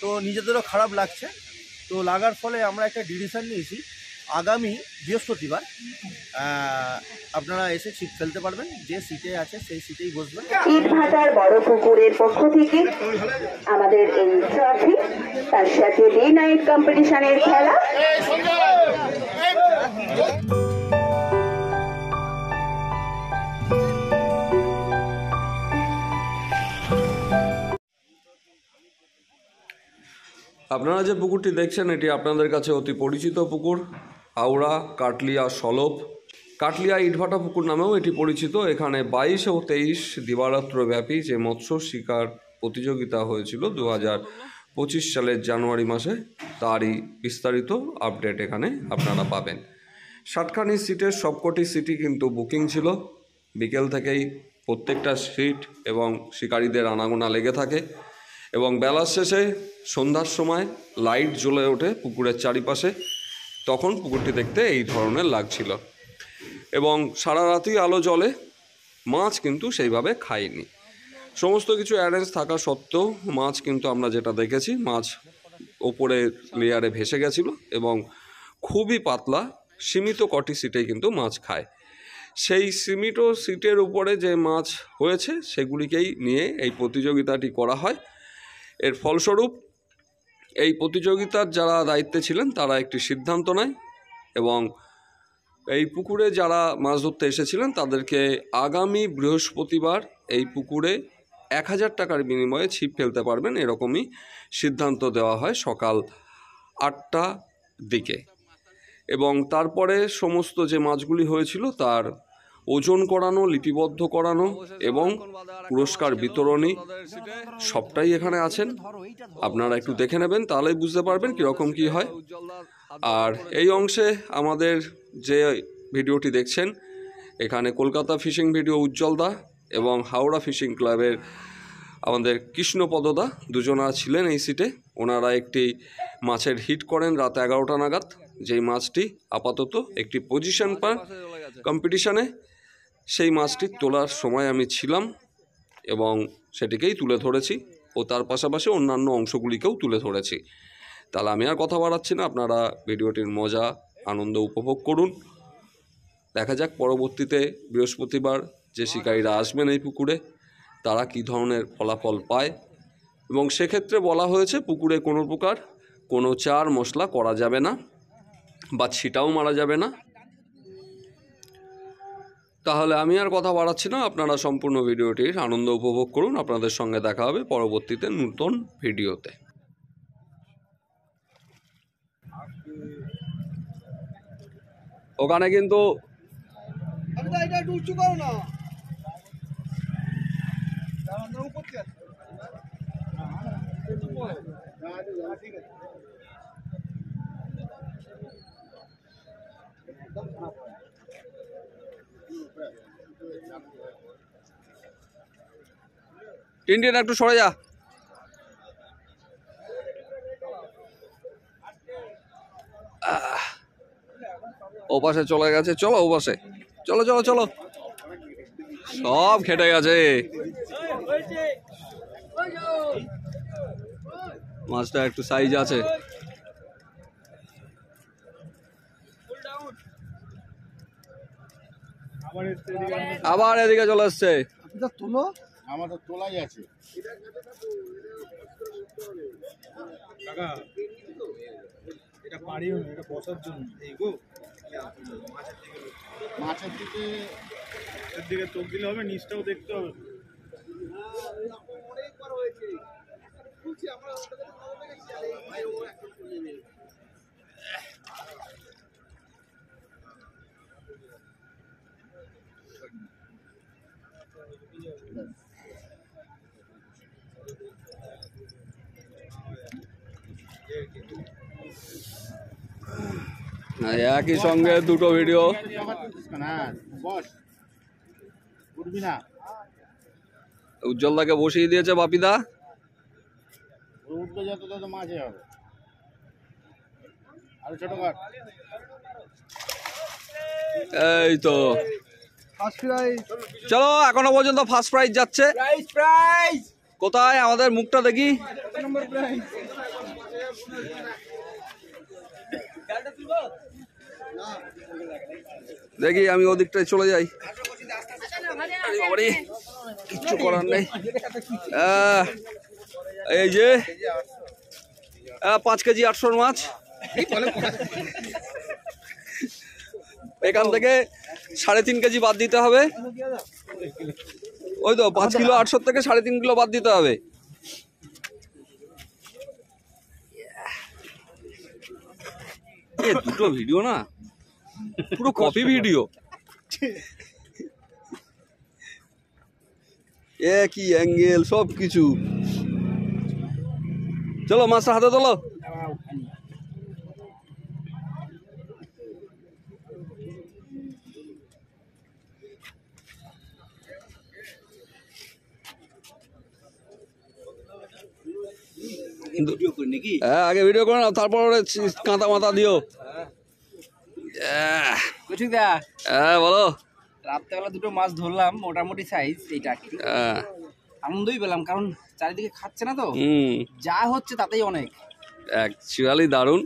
তো নিজেদেরও খারাপ লাগছে। তো লাগার ফলে আমরা একটা ডিসিশন নিয়েছি, আগামী বৃহস্পতিবার আপনারা এসে ছিপ ফেলতে পারবেন, যে সিটে আছে সেই সিটেই বসবেন। ইটভাটার বড় পুকুরের পক্ষ থেকে আমাদের এই ট্রফি, তার সাথে ডে নাইট কম্পিটিশনের খেলা। আপনারা যে পুকুরটি দেখছেন এটি আপনাদের কাছে অতি পরিচিত পুকুর, হাওড়া কাটলিয়া সলভ। কাটলিয়া ইটভাটা পুকুর নামেও এটি পরিচিত। এখানে 22 ও 23 দিবারাত্র ব্যাপী যে মৎস্য শিকার প্রতিযোগিতা হয়েছিল 2025 সালের জানুয়ারি মাসে, তারই বিস্তারিত আপডেট এখানে আপনারা পাবেন। 60খানি সিটের সবকটি সিটই কিন্তু বুকিং ছিল। বিকেল থেকেই প্রত্যেকটা সিট এবং শিকারীদের আনাগোনা লেগে থাকে এবং বেলার শেষে সন্ধ্যার সময় লাইট জ্বলে ওঠে পুকুরের চারিপাশে। তখন পুকুরটি দেখতে এই ধরনের লাগছিল এবং সারা রাতই আলো জ্বলে। মাছ কিন্তু সেইভাবে খায়নি। সমস্ত কিছু অ্যারেঞ্জ থাকা সত্ত্বেও মাছ কিন্তু আমরা যেটা দেখেছি, মাছ ওপরে লেয়ারে ভেসে গেছিল এবং খুবই পাতলা সীমিত কটি সিটেই কিন্তু মাছ খায়। সেই সীমিত সিটের উপরে যে মাছ হয়েছে সেগুলিকেই নিয়ে এই প্রতিযোগিতাটি করা হয়। এর ফলস্বরূপ এই প্রতিযোগিতার যারা দায়িত্বে ছিলেন তারা একটি সিদ্ধান্ত নেয় এবং এই পুকুরে যারা মাছ ধরতে এসেছিলেন তাদেরকে আগামী বৃহস্পতিবার এই পুকুরে 1000 টাকার বিনিময়ে ছিপ ফেলতে পারবেন, এরকমই সিদ্ধান্ত দেওয়া হয় সকাল 8টার দিকে। এবং তারপরে সমস্ত যে মাছগুলি হয়েছিল তার ওজন করানো, লিপিবদ্ধ করানো এবং পুরস্কার বিতরণী সবটাই এখানে আছেন। আপনারা একটু দেখে নেবেন, তাহলেই বুঝতে পারবেন কীরকম কী হয়। আর এই অংশে আমাদের যে ভিডিওটি দেখছেন, এখানে কলকাতা ফিশিং ভিডিও উজ্জ্বল দা এবং হাওড়া ফিশিং ক্লাবের আমাদের কৃষ্ণপদদা দুজনা ছিলেন এই সিটে। ওনারা একটি মাছের হিট করেন রাত 11টা নাগাদ, যেই মাছটি আপাতত একটি পজিশন পায় কম্পিটিশানে। সেই মাছটি তোলার সময় আমি ছিলাম এবং সেটিকেই তুলে ধরেছি ও তার পাশাপাশি অন্যান্য অংশগুলিকেও তুলে ধরেছি। তাহলে আমি আর কথা বাড়াচ্ছি না, আপনারা ভিডিওটির মজা আনন্দ উপভোগ করুন। দেখা যাক পরবর্তীতে বৃহস্পতিবার যে শিকারীরা আসবেন এই পুকুরে তারা কী ধরনের ফলাফল পায়। এবং সেক্ষেত্রে বলা হয়েছে পুকুরে কোনো প্রকার কোনো চার মশলা করা যাবে না বা ছিটাও মারা যাবে না। তাহলে আমি আর কথা বাড়াচ্ছি না, আপনারা সম্পূর্ণ ভিডিওটির আনন্দ উপভোগ করুন। আপনাদের সঙ্গে দেখা হবে পরবর্তীতে নতুন ভিডিওতে। ওখানে কিন্তু টিনটিন একটু সরে যা। ও পাশে চলে গেছে, চলো ও পাশে, চলো চলো চলো, সব খেটে গেছে। মাছটা একটু সাইজ আছে। আবার এদিকে চলে আসছে। আমাদের তোলাই আছে। কাকা এটা পারিও না, এটা বসার জন্য। এই গো মাছের দিকে এর দিকে চোখ দিলে হবে, নিচটাও দেখতে হবে। অনেকবার হয়েছে বলছি আমরা ভাই ও একটা চলে যাবে। একই সঙ্গে দুটো ভিডিও। উজ্জ্বল দাকে বসিয়ে দিয়েছে বাপিদা। এই তো চলো, এখনো পর্যন্ত ফার্স্ট প্রাইজ যাচ্ছে। কোথায় আমাদের মুখটা দেখি। দেখি আমি ওদিকটায় চলে যাই। আরে বাবারে, কিচ্ছু করার নেই। এই যে 5 কেজি 800 মাছ, এখান থেকে 3.5 কেজি বাদ দিতে হবে। ওই তো 5 কিলো 800 থেকে 3.5 কিলো বাদ দিতে হবে। দুটো ভিডিও না, পুরো কপি ভিডিও। একই অ্যাঙ্গেল সব কিছু। চলো মাছটা হাতে তোলো। হ্যাঁ আগে ভিডিও করো না, তারপর কাঁটা মাথা দিও। হ্যাঁ বলো। রাত্রেবেলা দুটো মাছ ধরলাম, মোটামুটি সাইজ, এইটা আনন্দই পেলাম, কারণ চারিদিকে খাচ্ছে না তো, যা হচ্ছে তাতেই অনেক। অ্যাকচুয়ালি দারুণ,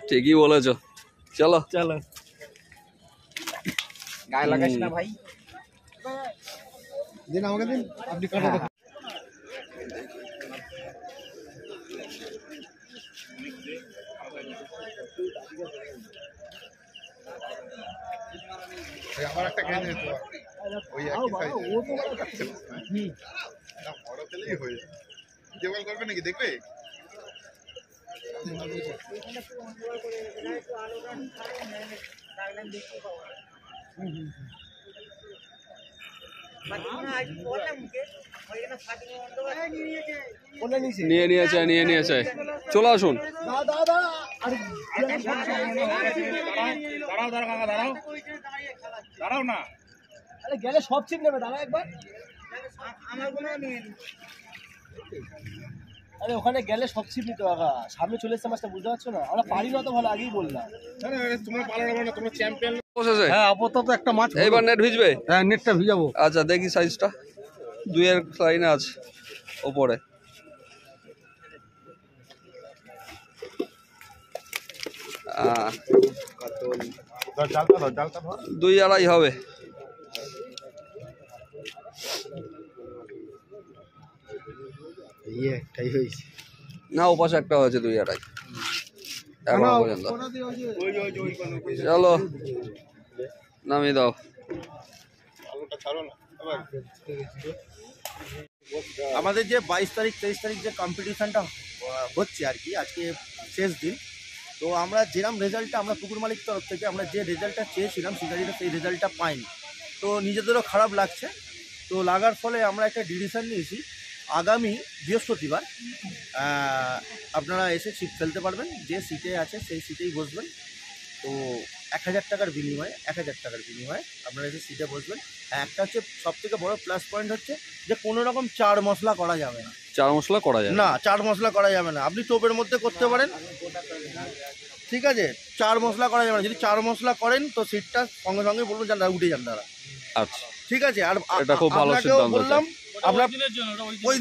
ঠিকই বলেছো। চলো চলো, গায়ে লাগাইস না ভাই। দিন আমাকে দিন, আপনি কাটো। আমার একটা কিনে দিতে ওই একই সাইজ না, বড় খেলেই হয়ে যায়। জেবল করবে নাকি দেখবে? নিয়ে নিয়েছে, চলে আসুন। দাঁড়াও না, আরে গেলে সব ছিপ নেবে, দাঁড়া একবার। আরে ওখানে গেলে সব ছিপ নিতে হবে, সামনে চলে এসছে মাছটা, বুঝতে পারছো না? আমরা পারি না তো, ভালো আগেই বললাম। তোমরা পারো না, তোমরা চ্যাম্পিয়ন। বসেছে। হ্যাঁ আপাতত একটা মাছ। এইবার নেট ভিজবে? হ্যাঁ নেটটা ভিজাবো। আচ্ছা দেখি সাইজটা, 2-এর লাইনে আছে ওপরে। জালটা ধর, জালটা ধর। 2-2.5 হবে। একটাই হয়েছে না, ও পাশে একটা হয়েছে 2-2.5 এখনো পর্যন্ত। চলো নামিয়ে দাও। আমাদের যে 22 তারিখ 23 তারিখ যে কম্পিটিশনটা হচ্ছে আর কি, আজকে শেষ দিন। তো আমরা যেরকম রেজাল্টটা, আমরা পুকুর মালিক তরফ থেকে আমরা যে রেজাল্টটা চেয়েছিলাম শিকারিটা, সেই রেজাল্টটা পাইনি। তো নিজেদেরও খারাপ লাগছে। তো লাগার ফলে আমরা একটা ডিসিশন নিয়েছি, আগামী বৃহস্পতিবার আপনারা এসে ছিপ ফেলতে পারবেন। যে সিটে আছে সেই সিটেই বসবেন। তো 1000 টাকার বিনিময়ে আপনারা এসে সিটে বসবেন। একটা হচ্ছে সব থেকে বড় প্লাস পয়েন্ট হচ্ছে যে কোনো রকম চার মশলা করা যাবে না। চার মশলা করা যাবে না, চার মশলা করা যাবে না। আপনি টোপের মধ্যে করতে পারেন, ঠিক আছে, চার মশলা করা যাবে না। যদি চার মশলা করেন তো সিটটা সঙ্গে সঙ্গে বলুন যারা উঠে যান তারা। আচ্ছা ঠিক আছে। আর এটা খুব ভালো সিদ্ধান্ত বললাম আপনার ওই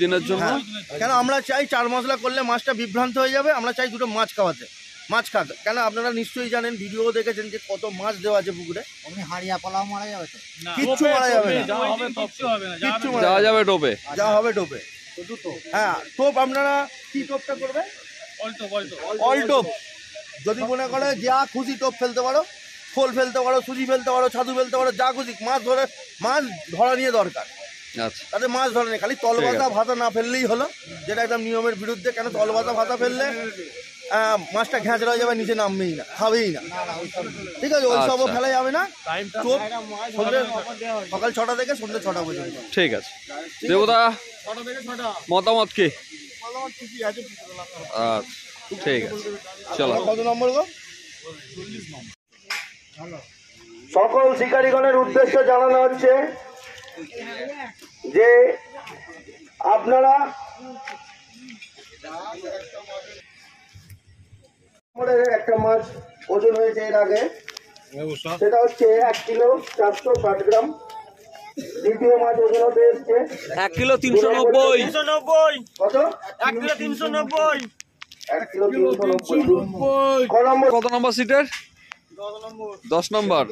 দিনের জন্য। হ্যাঁ। কেন আমরা চাই চার মশলা করলে মাছটা বিভ্রান্ত হয়ে যাবে। আমরা চাই দুটো মাছ খাওয়াতে, মাছ খাক। কেন আপনারা নিশ্চয়ই জানেন, ভিডিও দেখেছেন যে কত মাছ দেওয়া আছে পুকুরে। হাড়িয়া পোলাও মারা যাবে তো? কিচ্ছু মারা যাবে না, কিচ্ছু যাওয়া যাবে টোপে, যা হবে টোপে। হ্যাঁ টোপ আপনারা কি টোপটা করবে? অল টোপ। যদি মনে করে যা খুশি টোপ ফেলতে পারো, খোল ফেলতে পারো, সুজি ফেলতে পারো, ছাতু ফেলতে পারো, যা খুশি। মাছ ধরা নিয়ে দরকার, আচ্ছা তাতে মাছ ধরে নেই। খালি তলবাতা ভাতা না ফেললেই হলো, যেটা একদম নিয়মের বিরুদ্ধে। কেন তলবাতা ভাতা ফেললে মাছটা ঘ্যাঁচড়া হয়ে যাবে, নিচে নামবেই না, খাবেই না। ঠিক আছে, ওই সবও ফেলা যাবে না। টোপ সকাল 6টা থেকে সন্ধ্যে 6টা পর্যন্ত। ঠিক আছে। দেবদা মতামত কি? আচ্ছা ঠিক আছে, চলো। কত নম্বর গো? সকল শিকারীগণের উদ্দেশ্যে জানানো হচ্ছে যে আপনারা একটা মাছ ওজন হয়েছে এর আগে, সেটা হচ্ছে 1 কিলো 460 গ্রাম। দ্বিতীয় মাছ ওজন হতে এসছে 1 কিলো 390। কত 1 কিলো 390। 1 কিলো 390 কত নম্বর সিটের? 10 নম্বর।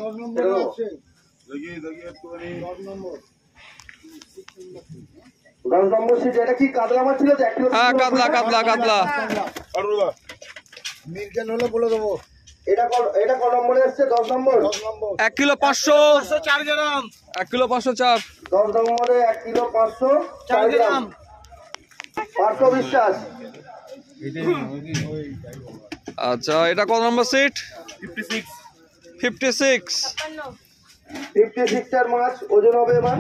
10 নম্বর সিট। এটা কি কাতলা মাছ ছিল? 1 কিলো হ্যাঁ, কাতলা কাতলা কাতলা। মিল্টন হলে বলে দেবো। এটা ক নম্বরে এসছে? 10 নম্বর। 1 কিলো 500। 4 গ্রাম। 1 কিলো 504। 10 নম্বরে 1 কিলো 504 গ্রাম। 500 বিশ্বাস। আচ্ছা, এটা কত নম্বর সিট? 56। 56 টার মাছ ওজন হবে এবার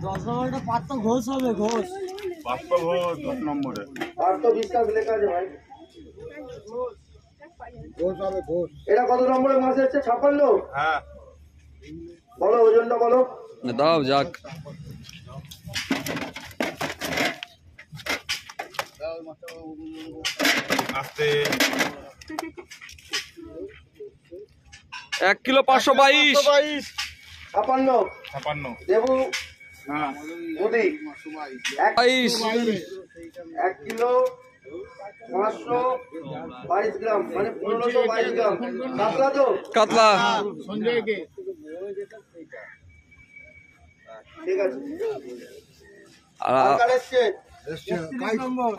10 নম্বরটা পাত্র ঘোষ হবে, ঘোষ। 500 বিশ্বাস লেখা আছে ভাই। ঘোষ হবে, ঘোষ। এটা কত নম্বরের মাছ এসছে? 56। হ্যাঁ। বলো ওজনটা বলো। দাও যাক। আস্তে। 1 কিলো 522। 56 দেবু মুদি 22। 1 কিলো 522 গ্রাম মানে 1522 গ্রাম। কাতলা তো? কাতলা। সঞ্জয়কে। ঠিক আছে। আর কার এসছে?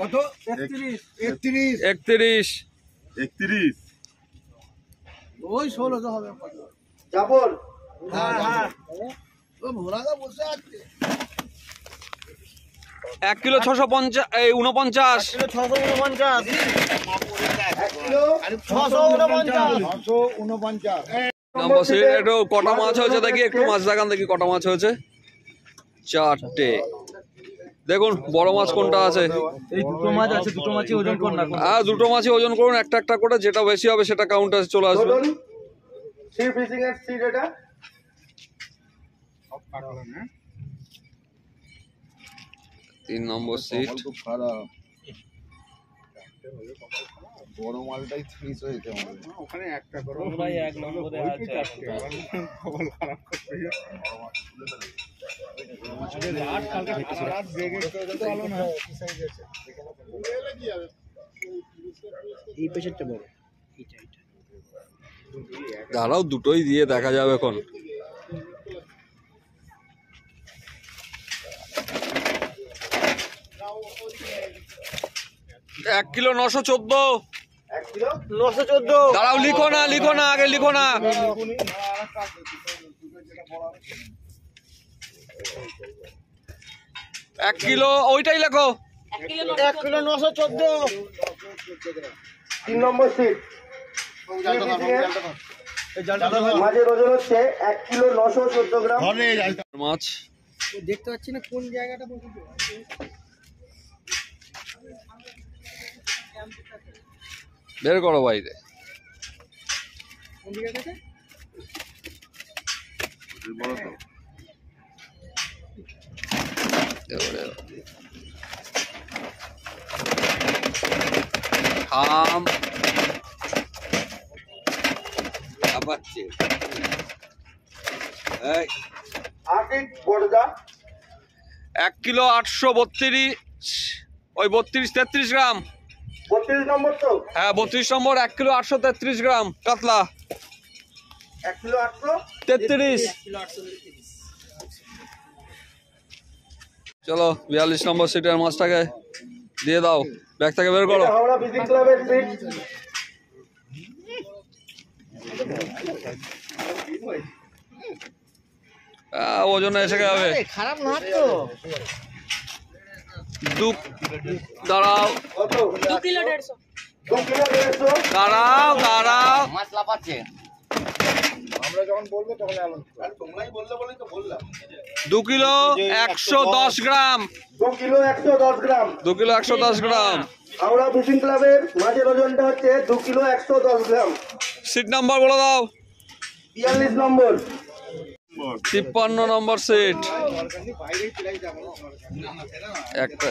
কত? 31। 31। ওই 16 হবে। জাফর হ্যাঁ। ও ভোলাদা বসে আছে। 1 কিলো 649। 649। 1 কিলো 649। নম্বর সিট। একটু কটা মাছ হয়েছে দেখি, একটু মাছ দেখান দেখি কটা মাছ হয়েছে। 4টে। দেখুন বড় মাছ কোনটা আছে। এই দুটো মাছ আছে, দুটো মাছই ওজন কর না। হ্যাঁ, দুটো মাছই ওজন করুন, একটা একটা করে। যেটা বেশি হবে সেটা কাউন্টারে চলে আসবে। ধরুন সি ফিশিং এর সিট এটা। 3 নম্বর সিট। বড় মালটাই ফিস হয়েছে আমাদের। ওখানে একটা করো ভাই 1 নম্বরে আছে। খবর খারাপ করতে রাত কালকে রাত বেগে তো আলো না কি সাইজ আছে এলে কি হবে এই পেশেন্টটা বড় এটা দাঁড়াও, দুটোই দিয়ে দেখা যাবে এখন। 1 কিলো 914। 1 কিলো 914। দাঁড়াও, লিখো না আগে লিখো না। 1 কিলো ওইটাই লেখো। 1 কিলো 914। 3 নম্বর সিট। মাছের ওজন হচ্ছে 1 কিলো 914 গ্রাম। মাছ দেখতে পাচ্ছি না কোন জায়গাটা বলতে। বের করো বাইরে। কোন জায়গাটা? থাম। আবাচ্ছে। এই 8 বড়দা 1 কিলো 832। ওই 32-33 গ্রাম। 32 নম্বর তো? হ্যাঁ, 32 নম্বর। 1 কিলো 833 গ্রাম কাতলা। 1 কিলো 833। চলো 42 নম্বর সিটের মাছটাকে দিয়ে দাও, ব্যাগ থেকে বের করো। হাওড়া ফিশিং ক্লাবের সিট। ওজনে এসে যাবে। খারাপ না তো। দাঁড়াও, কত? 2 কিলো 150। 2 কিলো 150। দাঁড়াও। মাছ লাফাচ্ছে। আমরা যখন বলবো তখন আলো। তোমরাই বললে বলেই তো বললাম। 2 কিলো 110 গ্রাম। 2 কিলো 110 গ্রাম। 2 কিলো 110 গ্রাম। হাওড়া ফিশিং ক্লাবের মাছের ওজনটা হচ্ছে 2 কিলো 110 গ্রাম। সিট নাম্বার বলে দাও। 42 নম্বর। 53 নম্বর সিট। একটা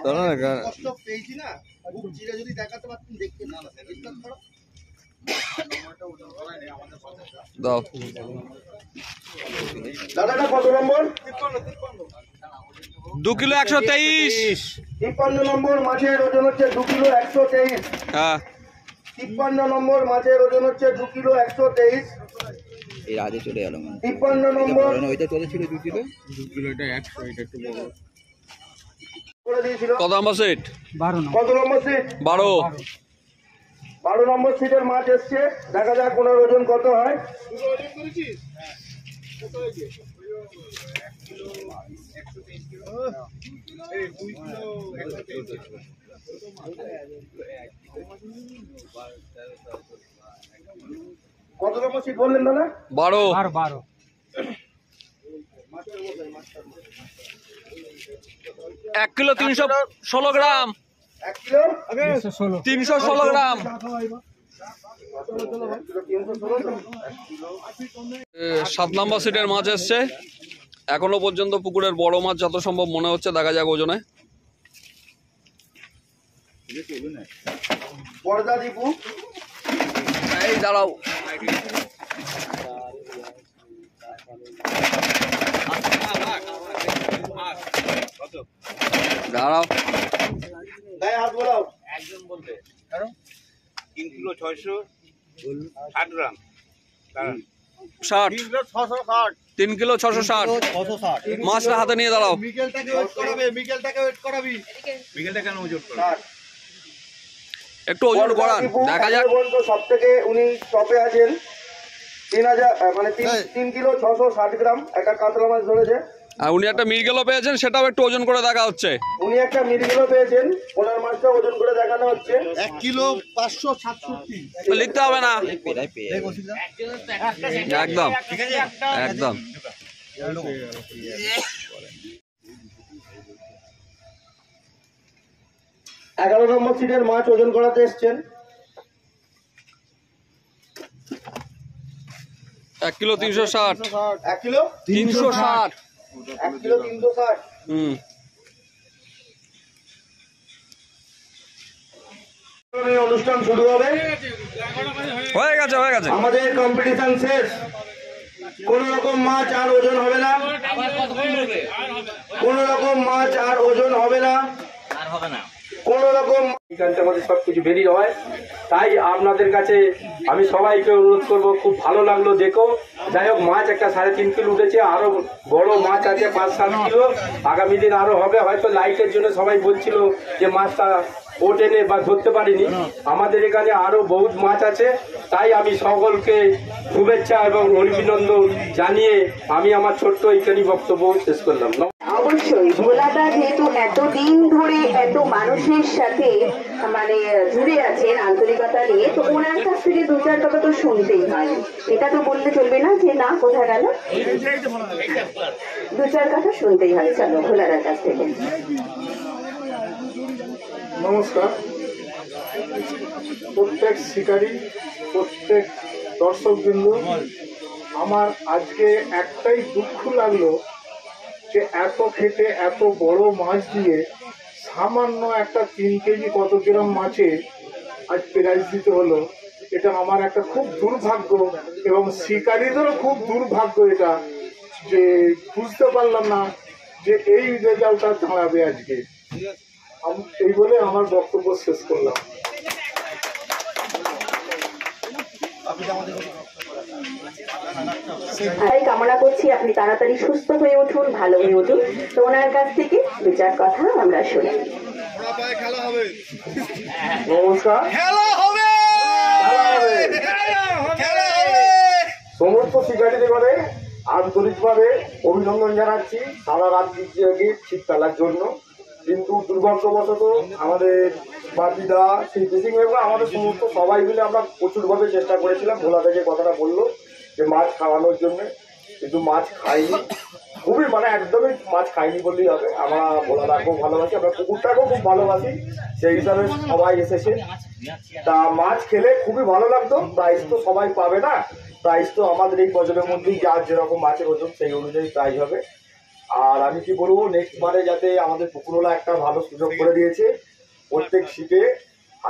দাঁড়া না। পেয়েছি না, বুক চিরে যদি দেখাতে পারতেন দেখতে না। দাও। দাদাটা কত নম্বর? 2 কিলো 123। 53 নম্বর মাছের ওজন হচ্ছে 2 কিলো 123। হ্যাঁ 53 নম্বর মাছের ওজন হচ্ছে 2 কিলো 123। এর আগে চলে গেল 53 নম্বর ওইটা চলেছিল 2 কিলো, 2 কিলো এটা 100, এটা একটু বড় করে দিয়েছিল। কত নম্বর সিট? কত নম্বর সিট? 12। 12 নম্বর সিটের মাছ এসছে, দেখা যাক ওনার ওজন কত হয়। কত নম্বর সিট বললেন দাদা? 12। 1 কিলো 316 গ্রাম। 1 কিলো 316 গ্রাম। 7 নম্বর সিটের মাছ এসছে। এখনো পর্যন্ত পুকুরের বড় মাছ যত সম্ভব মনে হচ্ছে, দেখা যাক ওজনে। পর্দা দীপু এই দাঁড়াও, দাঁড়াও, গায়ে হাত বলাও। 3 কিলো 660 গ্রাম। 60। 3 কিলো 660। মাছটা হাতে নিয়ে দাঁড়াও। মিকেলটাকে ওয়েট করাবি। বিকেলটা কেন ওজন করো? একটু ওজন করান, দেখা যাক। সব থেকে উনি টপে আছেন। 3000 মানে 3 কিলো 660 গ্রাম একটা কাতলা মাছ ধরেছে। আর উনি একটা মৃগেলও পেয়েছেন, সেটাও একটু ওজন করে দেখা হচ্ছে। উনি একটা মৃগেলও পেয়েছেন, ওনার মাছটা ওজন করে দেখানো হচ্ছে। 1 কিলো 567। লিখতে হবে না, একদম একদম। 11 নম্বর সিটের মাছ ওজন করাতে এসছেন। 1 কিলো 360। 1 কিলো 360। 1 কিলো 360। অনুষ্ঠান শুরু হবে। হয়ে গেছে হয়ে গেছে। আমাদের কম্পিটিশন শেষ। কোন রকম মাছ আর ওজন হবে না। কোন রকম মাছ আর ওজন হবে না। কোন রকম এখানটা আমাদের সবকিছু বেরিয়ে হয়। তাই আপনাদের কাছে আমি সবাইকে অনুরোধ করব, খুব ভালো লাগলো দেখো। যাই হোক, মাছ একটা 3.5 কিলো উঠেছে, আরো বড় মাছ আছে 5-7 কিলো। আগামী দিন আরো হবে। হয়তো লাইটের জন্য সবাই বলছিল যে মাছটা ওঠেনে বা ধরতে পারিনি। আমাদের এখানে আরো বহুত মাছ আছে। তাই আমি সকলকে শুভেচ্ছা এবং অভিনন্দন জানিয়ে আমি আমার ছোট্ট এইখানি বক্তব্য শেষ করলাম। অবশ্যই ভোলাদা যেহেতু এতদিন ধরে এত মানুষের সাথে মানে জুড়ে আছেন আন্তরিকতা নিয়ে, তো ওনার কাছ থেকে 2-4 কথা তো শুনতেই হয়। এটা তো বললে চলবে না যে না কোথায় গেল, 2-4 কথা শুনতেই হয়। চলো ভোলাদার কাছ থেকে। নমস্কার। প্রত্যেক শিকারী, প্রত্যেক দর্শকবৃন্দ, আমার আজকে একটাই দুঃখ লাগলো যে এত খেটে এত বড় মাছ দিয়ে সামান্য একটা 3 কেজি কত গ্রাম মাছে আজ প্রাইজ দিতে হলো। এটা আমার একটা খুব দুর্ভাগ্য এবং শিকারীদেরও খুব দুর্ভাগ্য। এটা যে বুঝতে পারলাম না যে এই রেজাল্টটা দাঁড়াবে আজকে। এই বলে আমার বক্তব্য শেষ করলাম। তাই কামনা করছি আপনি তাড়াতাড়ি সুস্থ হয়ে উঠুন, ভালো হয়ে উঠুন। তো ওনার কাছ থেকে 2-4 কথা আমরা শুনি। নমস্কার। সমস্ত শিকারীদের করে আন্তরিকভাবে অভিনন্দন জানাচ্ছি সারা রাত জেগে ছিপ ফেলার জন্য। কিন্তু দুর্ভাগ্যবশত আমাদের বাপিদা শিল্পী সিং এবং আমাদের সমস্ত সবাই মিলে আমরা প্রচুরভাবে চেষ্টা করেছিলাম। ভোলা থেকে কথাটা বললো যে মাছ খাওয়ানোর জন্য, কিন্তু মাছ খাইনি। খুবই মানে একদমই মাছ খাইনি বললেই হবে। আমরা ভোলাদাকেও ভালোবাসি, আমরা পুকুরটাকেও খুব ভালোবাসি, সেই হিসাবে সবাই এসেছে। তা মাছ খেলে খুবই ভালো লাগতো। প্রাইজ তো সবাই পাবে না, প্রাইজ তো আমাদের এই বছরের মধ্যেই যার যেরকম মাছের ওজন সেই অনুযায়ী প্রাইজ হবে। আর আমি কি বলবো, নেক্সট বারে যাতে আমাদের পুকুরওয়ালা একটা ভালো সুযোগ করে দিয়েছে, প্রত্যেক শীতে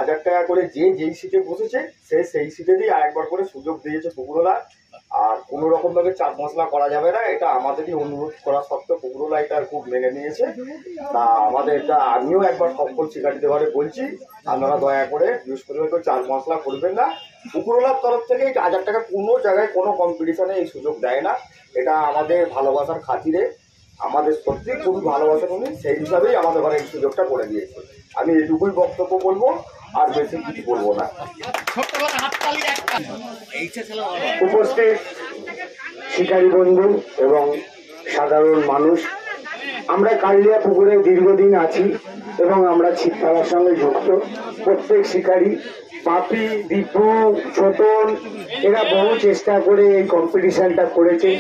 1000 টাকা করে যে যেই সিটে বসেছে সে সেই সিটেরই আরেকবার করে সুযোগ দিয়েছে পুকুরওয়ালা। আর কোনো রকম ভাবে চাপ মশলা করা যাবে না, এটা আমাদেরই অনুরোধ করা সত্ত্বেও পুকুরওয়ালা এটা খুব মেনে নিয়েছে। তা আমাদের এটা আমিও একবার সকল শিকারীদের ঘরে বলছি, আপনারা দয়া করে বৃহস্পতিবার চাপ মশলা করবেন না। পুকুরওয়ালার তরফ থেকে 1000 টাকা কোনো জায়গায় কোনো কম্পিটিশনে এই সুযোগ দেয় না, এটা আমাদের ভালোবাসার খাতিরে, আমাদের সত্যি খুবই ভালোবাসেন উনি, সেই হিসাবেই আমাদের ঘরে এই সুযোগটা করে দিয়েছে। আমি এটুকুই বক্তব্য বলবো, আর বেশি কিছু বলবো না। উপস্থিত শিকারী বন্ধু এবং সাধারণ মানুষ, আমরা কালিয়া পুকুরে দীর্ঘদিন আছি এবং আমরা ছিপ ফেলার সঙ্গে যুক্ত। প্রত্যেক শিকারী পাপি, দীপু, ছোটন এরা বহু চেষ্টা করে এই কম্পিটিশনটা করেছে,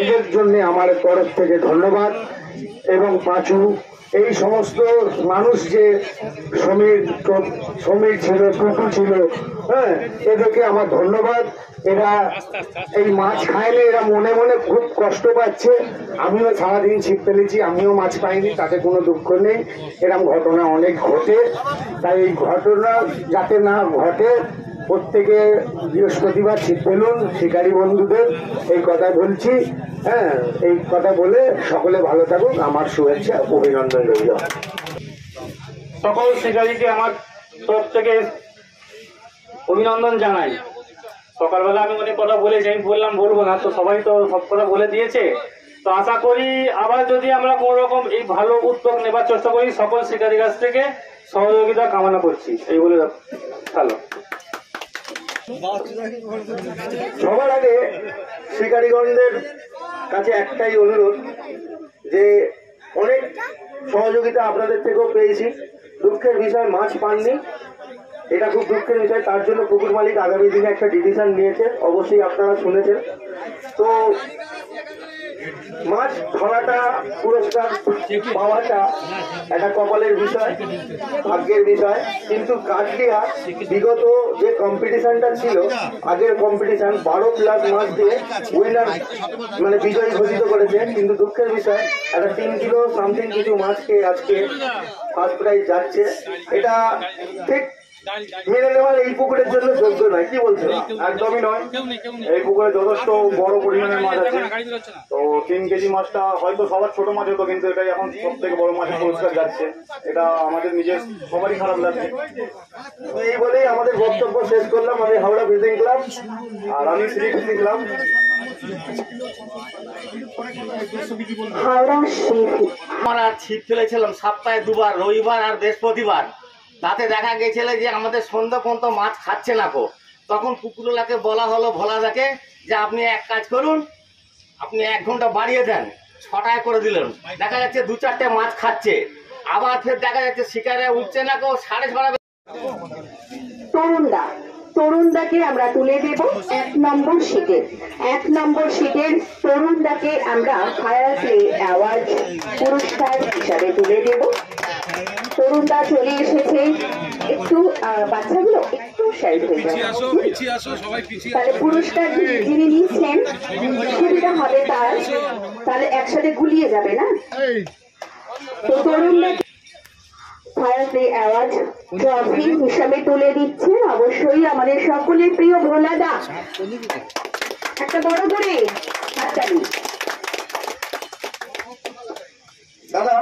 এদের জন্য আমার তরফ থেকে ধন্যবাদ। এবং পাঁচু, এই সমস্ত মানুষ যে সমীর ছিল, টুকু ছিল, হ্যাঁ, এদেরকে আমার ধন্যবাদ। এরা এই মাছ খায়নি, এরা মনে মনে খুব কষ্ট পাচ্ছে। আমিও সারাদিন ছিপ ফেলেছি, আমিও মাছ পাইনি, তাতে কোনো দুঃখ নেই। এরকম ঘটনা অনেক ঘটে, তাই এই ঘটনা যাতে না ঘটে প্রত্যেকে বৃহস্পতিবার ছিপ ফেলুন শিকারী বন্ধুদের, এই কথা বলছি। হ্যাঁ, এই কথা বলে সকলে ভালো থাকুক, আমার শুভেচ্ছা অভিনন্দন রইল। সকল শিকারীকে আমার তরফ থেকে অভিনন্দন জানাই। সকালবেলা আমি অনেক কথা বলেছি, আমি বললাম বলবো না, তো সবাই তো সব কথা বলে দিয়েছে। তো আশা করি আবার যদি আমরা কোনো রকম এই ভালো উদ্যোগ নেবার চেষ্টা করি, সকল শিকারীর কাছ থেকে সহযোগিতা কামনা করছি, এই বলে ভালো। সবার আগে শিকারীগণদের কাছে একটাই অনুরোধ, যে অনেক সহযোগিতা আপনাদের থেকেও পেয়েছি। দুঃখের বিষয় মাছ পাননি, এটা খুব দুঃখের বিষয়। তার জন্য পুকুর মালিক আগামী দিনে একটা ডিসিশন নিয়েছে, অবশ্যই আপনারা শুনেছেন। তো মাছ ধরাটা, পুরস্কার পাওয়াটা একটা কপালের বিষয়, ভাগ্যের বিষয়। কিন্তু কাটলিয়া বিগত যে কম্পিটিশনটা ছিল, আগের কম্পিটিশন 12+ মাছ দিয়ে উইনার মানে বিজয়ী ঘোষিত করেছে। কিন্তু দুঃখের বিষয় একটা 3 কিলো সামথিং কিছু মাছকে আজকে ফার্স্ট প্রাইজ যাচ্ছে, এটা ঠিক মেনে নেওয়ার এই পুকুরের জন্য যোগ্য নয়। কি বলছো? একদমই নয়। এই পুকুরে যথেষ্ট বড় পরিমাণের মাছ আছে। তো 3 কেজি মাছটা হয়তো সবার ছোট মাছ হতো, কিন্তু এটাই এখন সব থেকে বড় মাছের পুরস্কার যাচ্ছে, এটা আমাদের নিজের সবারই খারাপ লাগছে। তো এই বলেই আমাদের বক্তব্য শেষ করলাম। আমি হাওড়া ফিশিং ক্লাব, আর আমি শ্রী ফিশিং ক্লাব। আমরা ছিপ ফেলেছিলাম সপ্তাহে 2 বার, রবিবার আর বৃহস্পতিবার। তাতে দেখা গেছিল যে আমাদের সন্ধ্যা পর্যন্ত মাছ খাচ্ছে না কো। তখন পুকুরওয়ালাকে বলা হলো, ভোলাদাকে, যে আপনি এক কাজ করুন, আপনি 1 ঘন্টা বাড়িয়ে দেন, 6টায় করে দিলেন। দেখা যাচ্ছে 2-4টে মাছ খাচ্ছে, আবার ফের দেখা যাচ্ছে শিকারে উঠছে না কো, 6:30। তরুণদাকে আমরা তুলে দেব 1 নম্বর সিটের। 1 নম্বর সিটের তরুণদাকে আমরা ফায়ার প্লে অ্যাওয়ার্ড পুরস্কার হিসাবে তুলে দেব। তরুণদা চলে এসেছে, একটু বাচ্চাগুলো একটু সাইড হয়ে যাবে, তাহলে পুরস্কার যিনি নিচ্ছেন সুবিধা হবে তার, তাহলে একসাথে গুলিয়ে যাবে না। তো তরুণদা ফায়ার প্লে অ্যাওয়ার্ড ট্রফি হিসাবে তুলে দিচ্ছেন অবশ্যই আমাদের সকলের প্রিয় ভোলাদা। একটা বড় করে হাততালি। দাদা,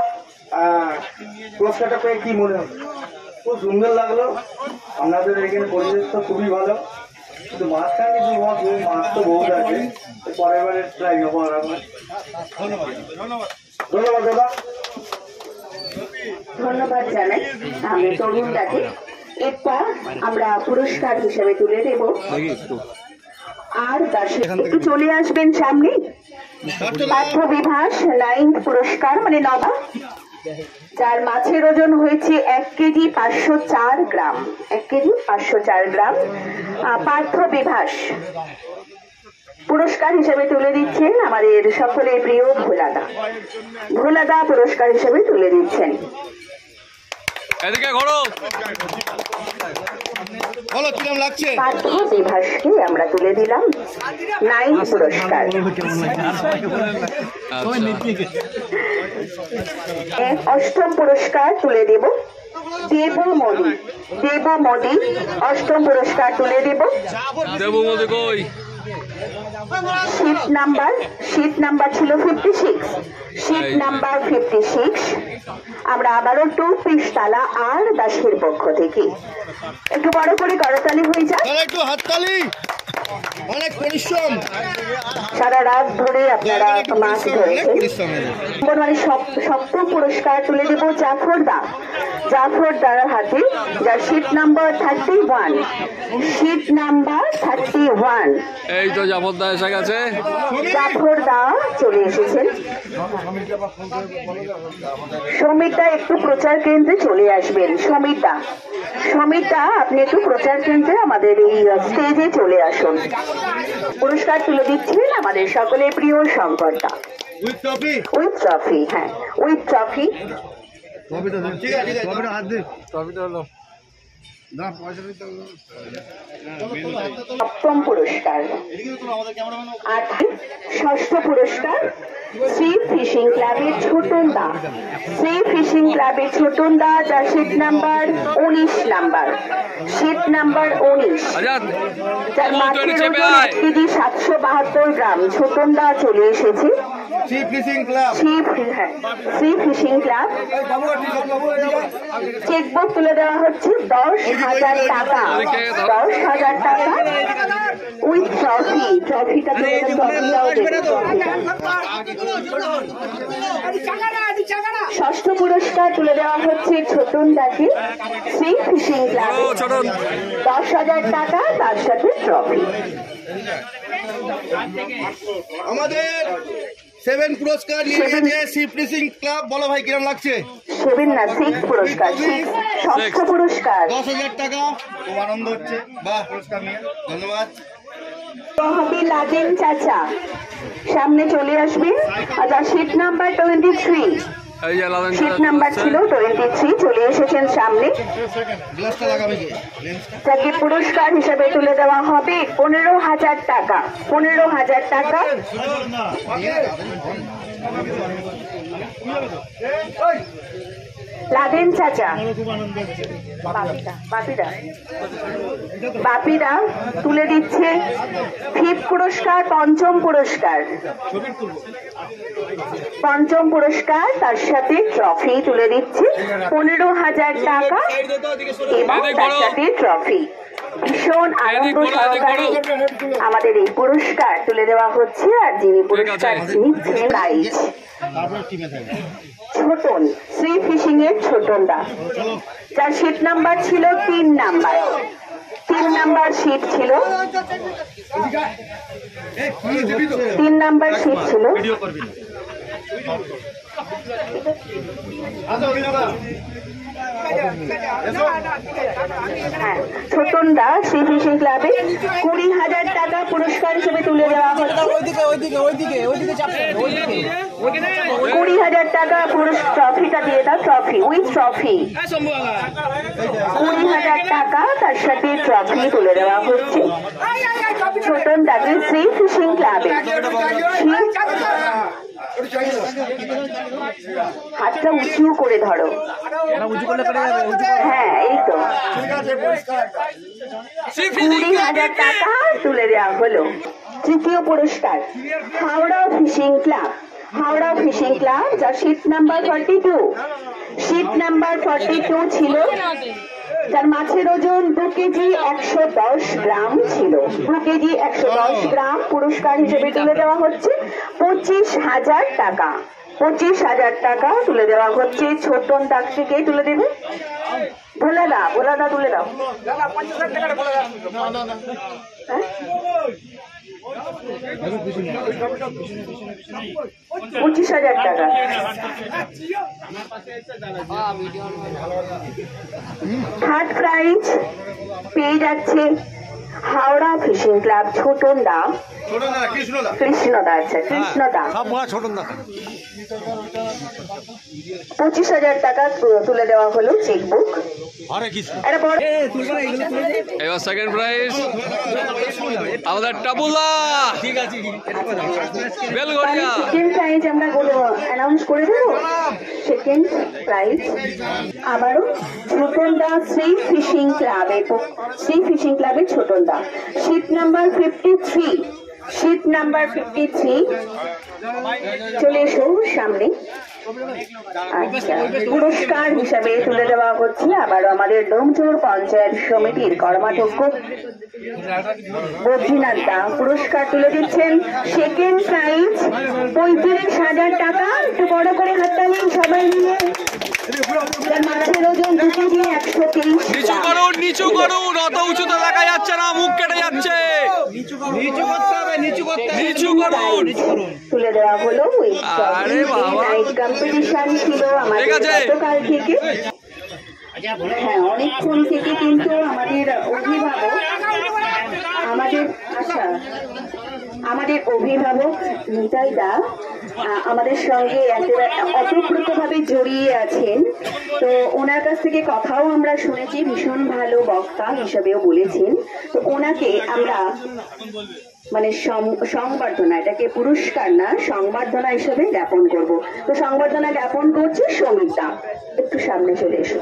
পুরস্কারটা পেয়ে কি মনে হয়? খুব সুন্দর লাগলো। আপনাদের এখানে পরিবেশ তো খুবই ভালো, কিন্তু মাছটা কিন্তু মাছ তো বহুত আছে, পরের বারে ট্রাই করবো। ধন্যবাদ দাদা। ধন্যবাদ জানাই আমি তরুণদাকে। এরপর আমরা পুরস্কার হিসেবে তুলে দেব আর একটু চলে আসবেন সামনে। পার্থ বিভাস 9th পুরস্কার, মানে নবা, যার মাছের ওজন হয়েছে 1 কেজি 504 গ্রাম। 1 কেজি 504 গ্রাম পার্থ বিভাস পুরস্কার হিসেবে তুলে দিচ্ছেন আমাদের সকলের প্রিয় ভোলাদা। ভোলাদা পুরস্কার হিসেবে তুলে দিচ্ছেন। পার্থ বিভাসকে আমরা তুলে দিলাম 9th পুরস্কার। 8ম পুরস্কার তুলে দেব দেবমণি। দেবমোদি অষ্টম পুরস্কার তুলে দেব। দেবমোদি কই? শীট নাম্বার ছিল 56, শীট নাম্বার 56। আমরা আবারও 2 পিস তালা আর দাসের পক্ষ থেকে একটু বড় করে করতালি হয়ে যায়। একটু হাততালি, অনেক পরিশ্রম, সারা রাত ধরে আপনারা মাছ ধরেছেন। মানে সপ্তম পুরস্কার তুলে দেব জাফর দার হাতে, যার শীট নাম্বার 31, শীট নাম্বার 31। এই তো জাফর দা এসে গেছে। জাফর দা চলে এসেছেন। সমিতা একটু প্রচার কেন্দ্রে চলে আসবেন। সমিতা আপনি একটু প্রচার কেন্দ্রে আমাদের এই স্টেজে চলে আসুন। পুরস্কার তুলে দিচ্ছেন আমাদের সকলের প্রিয় শঙ্কর দা উইথ ট্রফি। হ্যাঁ, উইথ ট্রফি। সপ্তম পুরস্কার। ষষ্ঠ পুরস্কার শ্রী ফিশিং ক্লাবের ছোটন দা, যার sheet number 19 number, sheet number 19। যার মাছের ওজন 1 কেজি 772 গ্রাম। ছোটন দা চলে এসেছে। শ্রী ফিশিং ক্লাব চেকবুক তুলে দেওয়া হচ্ছে 10,000 টাকা, 10,000 টাকা উইথ ট্রফি। ট্রফিটা ষষ্ঠ পুরস্কার তুলে দেওয়া হচ্ছে ছোটন দাকে, শ্রী ফিশিং ক্লাব 10,000 টাকা, তার সাথে ট্রফি। আমাদের 7 পুরস্কার নিয়ে গেছে শ্রী ফিশিং ক্লাব। বলো ভাই কিরম লাগছে? 7 না 6 পুরস্কার, ষষ্ঠ পুরস্কার 10,000 টাকা। খুব আনন্দ হচ্ছে, বাহ, পুরস্কার নিয়ে ধন্যবাদ। হবে লাদেন চাচা, সামনে চলে আসবেন। যার শীট নাম্বার 23, শীট নাম্বার ছিল 23, চলে এসেছেন সামনে। তাকে পুরস্কার হিসেবে তুলে দেওয়া হবে 15,000 টাকা, 15,000 টাকা। লাদেন চাচা, বাপিরা তুলে দিচ্ছে 5th পুরস্কার, পঞ্চম পুরস্কার, তার সাথে ট্রফি তুলে দিচ্ছে 15,000 টাকা এবং তার সাথে ট্রফি। ভীষণ আনন্দ সহকারে আমাদের এই পুরস্কার তুলে দেওয়া হচ্ছে। আর যিনি পুরস্কার নিচ্ছেন ছোটন, শ্রী ফিশিং এর ছোটন দা, যার শীট নাম্বার ছিল 3 নাম্বার, 3 নাম্বার শীট ছিল, 3 নাম্বার শীট ছিল। ছোটন দা শ্রী ফিশিং ক্লাবে 20,000 টাকা পুরস্কার হিসেবে তুলে দেওয়া হচ্ছে। 20,000 টাকা ট্রফিটা দিয়ে দাও, ট্রফি উইথ ট্রফি। 20,000 টাকা তার সাথে ট্রফি তুলে দেওয়া হচ্ছে ছোটন দাকে শ্রী ফিশিং ক্লাবে। হাতটা উঁচু করে ধরো, হ্যাঁ এই তো। 20,000 টাকা তুলে দেওয়া হলো। তৃতীয় পুরস্কার হাওড়া ফিশিং ক্লাব, যার শীট নাম্বার 42, শীট নাম্বার 42 ছিল, যার মাছের ওজন 2 কেজি 110 গ্রাম ছিল, 2 কেজি 110 গ্রাম। পুরস্কার হিসেবে তুলে দেওয়া হচ্ছে 25,000 টাকা, 25,000 টাকা তুলে দেওয়া হচ্ছে। ছোটন দাগ থেকে তুলে দেবে, ভোলা দা তুলে দাও। 25,000 টাকা। থার্ড প্রাইজ পেয়ে যাচ্ছে হাওড়া ফিশিং ক্লাব ছোটন দা, কৃষ্ণদা। আচ্ছা, কৃষ্ণদা। 25,000 টাকা তুলে দেওয়া হলো চেকবুক। এবার সেকেন্ড প্রাইজ আমাদের টাবুলা বেলগড়িয়া। সেকেন্ড প্রাইজ আমরা অ্যানাউন্স করে দেবো। সেকেন্ড প্রাইজ আবারও ছোটনদা শ্রী ফিশিং ক্লাবের ছোটনদা, শীট নাম্বার 53, শীট নাম্বার 53। চলে এসো সামনে। আচ্ছা, পুরস্কার হিসাবে তুলে দেওয়া হচ্ছে আবারও আমাদের ডোমচুর পঞ্চায়েত সমিতির কর্মাধ্যক্ষ বদ্রীনাথ দা পুরস্কার তুলে দিচ্ছেন। সেকেন্ড প্রাইজ 35,000 টাকা। একটু বড় করে হাততালি সবাই মিলে। মাছের ওজন 2 কেজি 130 নিচু করুন, নিচু করুন, অত উঁচুতে দেখা যাচ্ছে না, মুখ কেটে যাচ্ছে। নিচু করুন। তুলে দেওয়া হলো। আরে বাবা, নাইট কম্পিটিশন ছিল আমাদের গতকাল থেকে। হ্যাঁ, অনেকক্ষণ থেকে কিন্তু আমাদের অভিভাবক নিতাই দা আমাদের সঙ্গে অতপ্রতভাবে জড়িয়ে আছেন। তো ওনার কাছ থেকে কথাও আমরা শুনেছি, ভীষণ ভালো বক্তা হিসেবেও বলেছেন। তো ওনাকে আমরা মানে সংবর্ধনা, এটাকে পুরস্কার না সংবর্ধনা হিসেবে জ্ঞাপন করব। তো সংবর্ধনা জ্ঞাপন করছে সমিতা। একটু সামনে চলে এসো।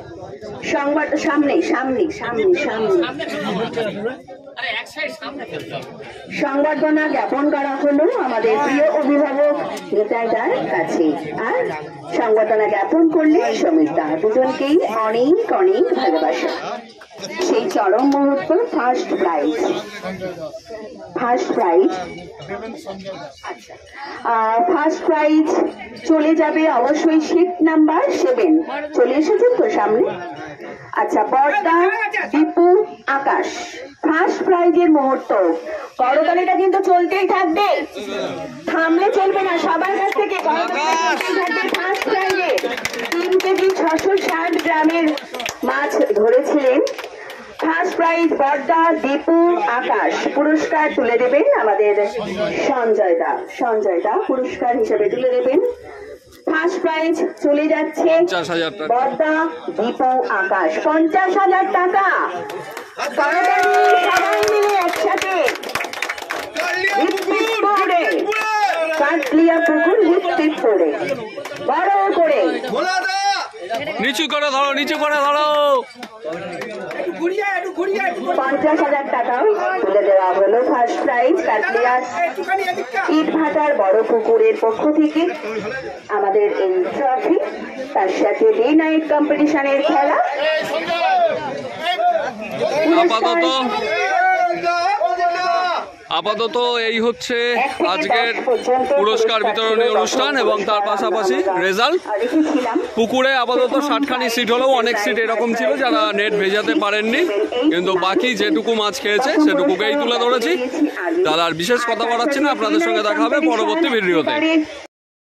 সংবর্ধনা জ্ঞাপন করা হলো আমাদের প্রিয় অভিভাবক নিতাইদার কাছে, আর সংবর্ধনা জ্ঞাপন করলেন সমিতা। দুজনকেই অনেক অনেক ভালোবাসা। সেই চরম মুহূর্ত ফার্স্ট প্রাইজ আচ্ছা, ফার্স্ট প্রাইজ চলে যাবে অবশ্যই শীট নাম্বার 7। চলে এসেছেন তো সামনে? আচ্ছা, বর্দা দীপু আকাশ ফার্স্ট প্রাইজের মুহূর্ত। করতালিটা কিন্তু চলতেই থাকবে, থামলে চলবে না। সবার কাছ থেকে ফার্স্ট প্রাইজে 3 কেজি 660 গ্রামের মাছ ধরেছিলেন। ফার্স্ট প্রাইজ বর্দা দীপু আকাশ। পুরস্কার তুলে দেবেন আমাদের সঞ্জয় দা পুরস্কার হিসেবে তুলে দেবেন। ফার্স্ট প্রাইজ চলে যাচ্ছে বর্দা দীপু আকাশ, 50,000 টাকা। সবাই মিলে একসাথে কাটলিয়া পুকুর লিফটেড করে বড় করে নিচু করে ধরো, নিচু করে ধরো। 50,000 টাকা তুলে দেওয়া হলো। ফার্স্ট প্রাইজ কাটলিয়া ইটভাটার বড় পুকুরের পক্ষ থেকে আমাদের এই ট্রফি, তার সাথে ডে নাইট কম্পিটিশনের খেলা। আপাতত এই হচ্ছে আজকের পুরস্কার বিতরণী অনুষ্ঠান এবং তার পাশাপাশি রেজাল্ট। পুকুরে আপাতত 60খানি সিট হলেও অনেক সিট এরকম ছিল যারা নেট ভেজাতে পারেননি, কিন্তু বাকি যেটুকু মাছ খেয়েছে সেটুকুকেই তুলে ধরেছি। তার আর বিশেষ কথা বাড়াচ্ছি না, আপনাদের সঙ্গে দেখা হবে পরবর্তী ভিডিওতে।